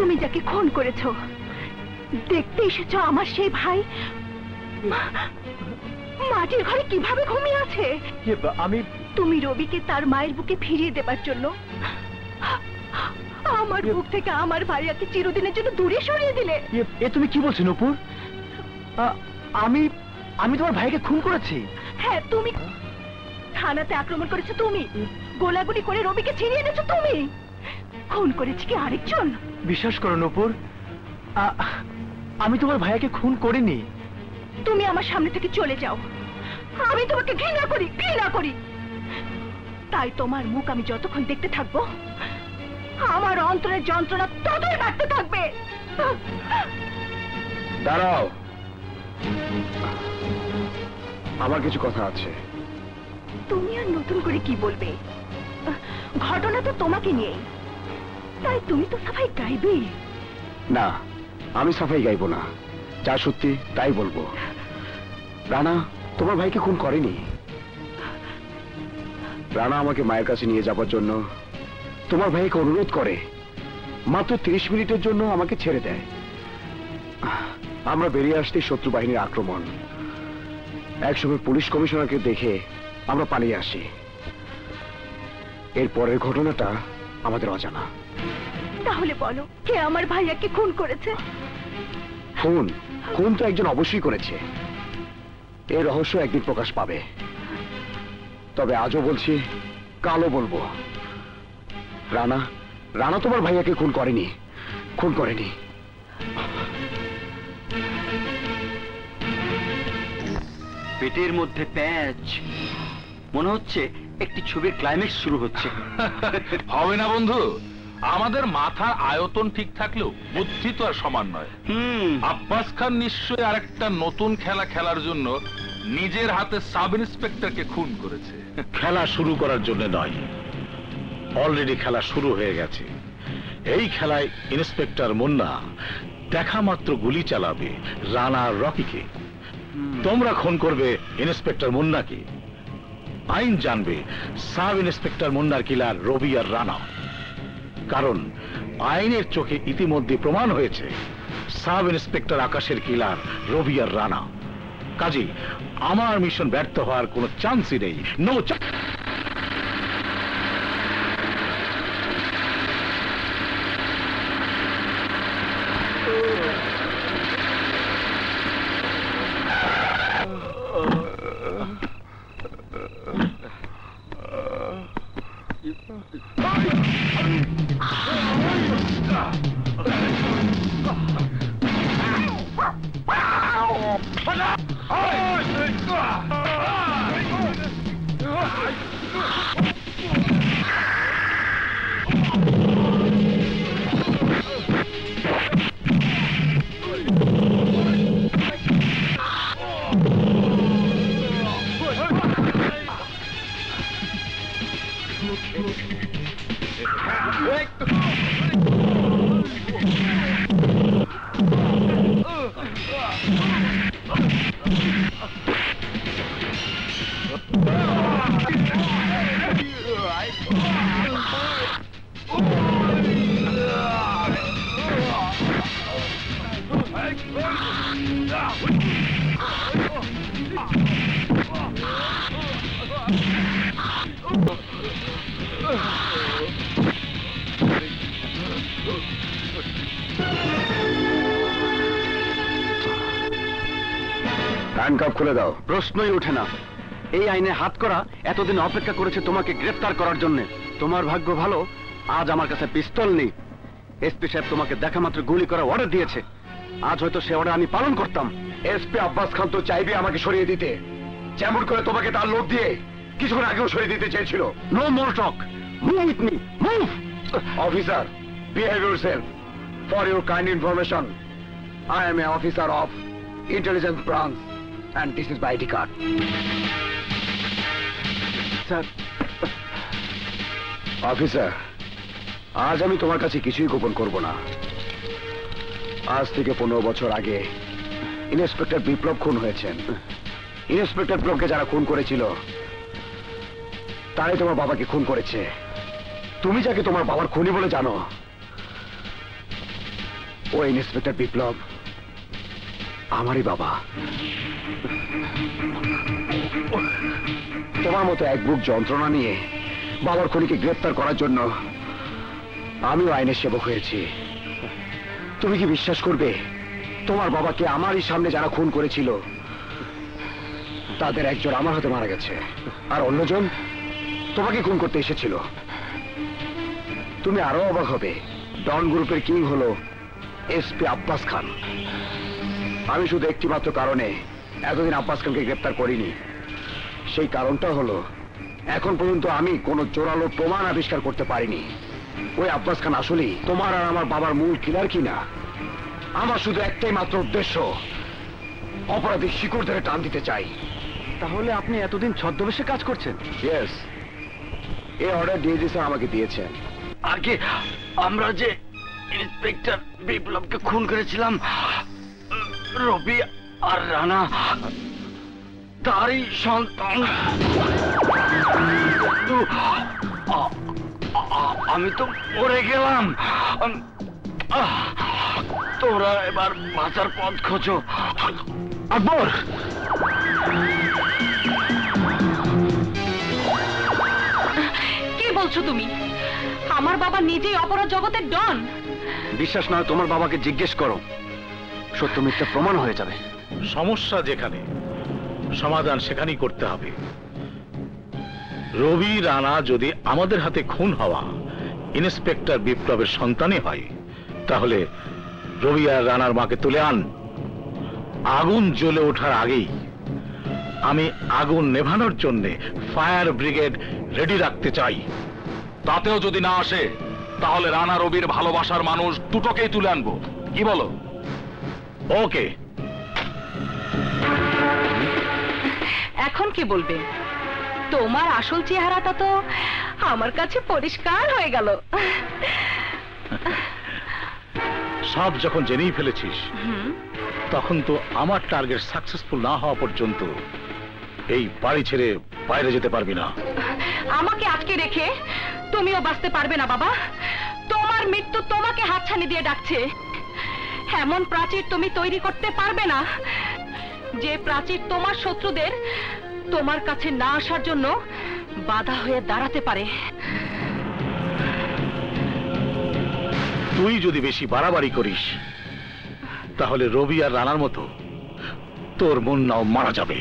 তুমি যাকে খুন করেছো দেখতে এসেছো আমার সেই ভাই মাটির ঘরে কিভাবে ঘুমিয়ে আছে। তুমি রবিকে তার মায়ের বুকে ফিরিয়ে দেবার জন্য আমার বুক থেকে আমার ভাইয়াকে চিরদিনের জন্য দূরে সরিয়ে দিলে। এ তুমি কি বলছো নূপুর? আমি তোমার ভাইকে খুন করেছি? হ্যাঁ তুমি। থানাতে আক্রমণ করেছো তুমি, গোলাগুলি করে রবিকে ছিনিয়ে এনেছো তুমি। খুন করেছে কি আরেকজন? বিশ্বাস করো নূপুর, আমি তোমার ভাইকে খুন করিনি। তুমি আমার সামনে থেকে চলে যাও। আমি তোমাকে ঘৃণা করি, ঘৃণা করি। তাই তোমার মুখ আমি যতক্ষণ দেখতে থাকবো আমার অন্তরের যন্ত্রণা ততই বাড়তে থাকবে। দাঁড়াও, আমার কিছু কথা আছে। তুমি আর নতুন করে কি বলবে? ঘটনা তো তোমাকে নিয়েই, তাই তুমি তো সাফাই গাইবে। না, আমি সাফাই গাইবো না, যা সত্যি তাই বলবো। রানা তোমার ভাইকে খুন করেনি। রানা আমাকে মায়ের কাছে নিয়ে যাবার জন্য তোমার ভাইকে অনুরোধ করে, মাত্র 30 মিনিটের জন্য আমাকে ছেড়ে দেয়। আমরা বেরিয়ে আসতে শত্রু বাহিনীর আক্রমণ। একসময় পুলিশ কমিশনারকে দেখে আমরা পালিয়ে আসি। এর পরের ঘটনাটা আমাদের অজানা। তাহলে বলো, কে আমার ভাইয়াকে খুন করেছে? খুন খুন তো একজন অবশ্যই করেছে। এই রহস্য একদিন প্রকাশ পাবে। তবে আজও বলছি, কালও বলবো, রানা রানা তোমার ভাইয়াকে খুন করেনি, খুন করেনি। পেটের মধ্যে প্যাঁচ, মনে হচ্ছে একটি ছবির ক্লাইম্যাক্স শুরু হচ্ছে। হবে না বন্ধু, আমাদের মাথার আয়তন ঠিক থাকলেও বুদ্ধি তো আর সমান নয়। আব্বাস খান নিশ্চয়ই আরেকটা নতুন খেলা খেলার জন্য নিজের হাতে সাব ইন্সপেক্টরকে খুন করেছে। খেলা শুরু করার জন্য নয়, অলরেডি খেলা শুরু হয়ে গেছে। এই খেলায় ইন্সপেক্টর মুন্না দেখা মাত্র গুলি চালাবে রানা আর রকিকে। তোমরা খুন করবে ইন্সপেক্টর মুন্নাকে। আইন জানবে সাব ইন্সপেক্টর মুন্নার কিলার রবি আর রানা। কারণ আইনের চোখে ইতিমধ্যে প্রমাণ হয়েছে সাব ইন্সপেক্টর আকাশের কিলার রবি আর রানা। কাজী আমার মিশন ব্যর্থ হওয়ার কোনো চান্সই নেই। No chance. হ্যান্ডকাফ খুলে দাও। প্রশ্নই ওঠে না। এই আইনে হাত করা এতদিন অপেক্ষা করেছে তোমাকে গ্রেফতার করার জন্য। তোমার ভাগ্য ভালো, আজ আমার কাছে পিস্তল নেই। এসপি সাহেব তোমাকে দেখা মাত্র গুলি করার অর্ডার দিয়েছে। আজ হয়তো সে অর্ডার আমি পালন করতাম। এসপি আব্বাস খান তো চাইবে আমাকে সরিয়ে দিতে, যেমন করে তোমাকে তার লোভ দিয়ে কিছুক্ষণ আগেও সরিয়ে দিতে চেয়েছিল। No more talk, move with me, move. Officer, behave yourself. For your kind information, I am an officer of intelligence branch and this is my ID card. Sir, officer, আজ আমি তোমার কাছে কিছুই গোপন করব না। আজ থেকে 15 বছর আগে ইন্সপেক্টর বিপ্লব খুন হয়েছেন। ইন্সপেক্টর বিপ্লবকে যারা খুন করেছিল তারাই তোমার বাবাকে খুন করেছে। তুমি যাকে তোমার বাবার খুনি বলে জানো ও ইন্সপেক্টর বিপ্লব আমারই বাবা। তোমার মতো এক বুক যন্ত্রণা নিয়ে বাবার খুনিকে গ্রেফতার করার জন্য আমিও আইনের সেবক হয়েছি। তুমি কি বিশ্বাস করবে, তোমার বাবাকে আমারই সামনে যারা খুন করেছিল তাদের একজন আমার হাতে মারা গেছে, আর অন্যজন তোমাকে খুন করতে এসেছিল। তুমি আরো অবাক হবে, ডন গ্রুপের কিং হলো এসপি আব্বাস খান। আমি শুধু একটি মাত্র কারণে এতদিন আব্বাস খানকে গ্রেফতার করিনি। সেই কারণটা হলো এখন পর্যন্ত আমি কোনো জোরালো প্রমাণ আবিষ্কার করতে পারিনি ওই আব্বাস খান আসলেই তোমার আর আমার বাবার মূল কিলার কিনা। আমার শুধু একটাই মাত্র উদ্দেশ্য, অপরাধী শিকড় ধরে টান দিতে চাই। তাহলে আপনি এতদিন ছদ্মবেশে কাজ করছেন? ইয়েস, এই অর্ডার ডিআইজি স্যার আমাকে দিয়েছেন। আগে আমরা যে ইন্সপেক্টর বিপ্লবকে খুন করেছিলাম, রবি আর রানা তারই সন্তান। কিন্তু আমি তো মরে গেলাম। তোরা এবার বাঁচার পথ খোঁজো। আকবর, কি বলছো তুমি? আমার বাবা নিজেই অপরাধ জগতের ডন। বিশ্বাস নয় তোমার বাবাকে জিজ্ঞেস করো, সত্য মিথ্যা প্রমাণ হয়ে যাবে। সমস্যা যেখানে, সমাধান সেখানেই করতে হবে। রবি রানা যদি আমাদের হাতে খুন হওয়া ইন্সপেক্টর বিপ্লবের সন্তানই হয়, তাহলে রবি আর রানার মাকে তুলে আন। আগুন জ্বলে ওঠার আগেই আমি আগুন নেভানোর জন্য ফায়ার ব্রিগেড রেডি রাখতে চাই। তাতেও যদি না আসে, তাহলে রানা রবির ভালোবাসার মানুষ দুটোকেই তুলে আনবো। কি বলো? ওকে। এখন কি বলবে? তোমার আসল চেহারাটা তো আমার কাছে পরিষ্কার হয়ে গেল। সব যখন জেনেই ফেলেছিস, তখন তো আমার টার্গেট সাকসেসফুল না হওয়া পর্যন্ত এই বাড়ি ছেড়ে বাইরে যেতে পারবি না। আমাকে আটকে রেখে তুমিও বাঁচতে পারবে না বাবা। তোমার মৃত্যু তোমাকে হাতছানি দিয়ে ডাকছে। এমন প্রাচীর তুমি তৈরি করতে পারবে না যে প্রাচীর তোমার শত্রুদের তোমার কাছে না আসার জন্য বাধা হয়ে দাঁড়াতে পারে। তুই যদি বেশি বাড়াবাড়ি করিস, তাহলে রবি আর রানার মতো তোর মুন্নাও মারা যাবে।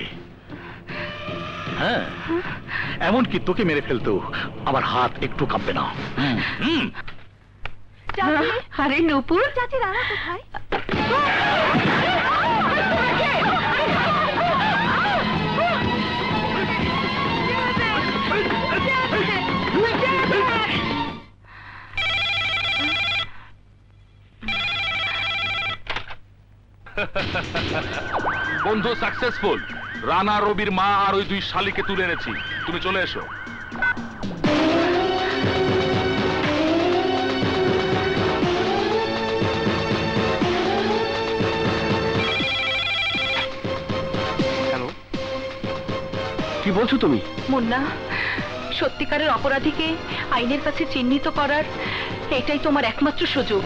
হ্যাঁ, এমনকি তোকে মেরে ফেলতেও আমার হাত একটু কাঁপবে না। আরে নূপুর, চাচি রানা কোথায়? বন্ধু সাকসেসফুল। রানা রবির মা আর ওই দুই শালিকে তুলে এনেছি। তুমি চলে এসো। হ্যালো, কি বলছো তুমি? মুন্না, সত্যিকারের অপরাধীকে আইনের কাছে চিহ্নিত করার এটাই তোমার একমাত্র সুযোগ।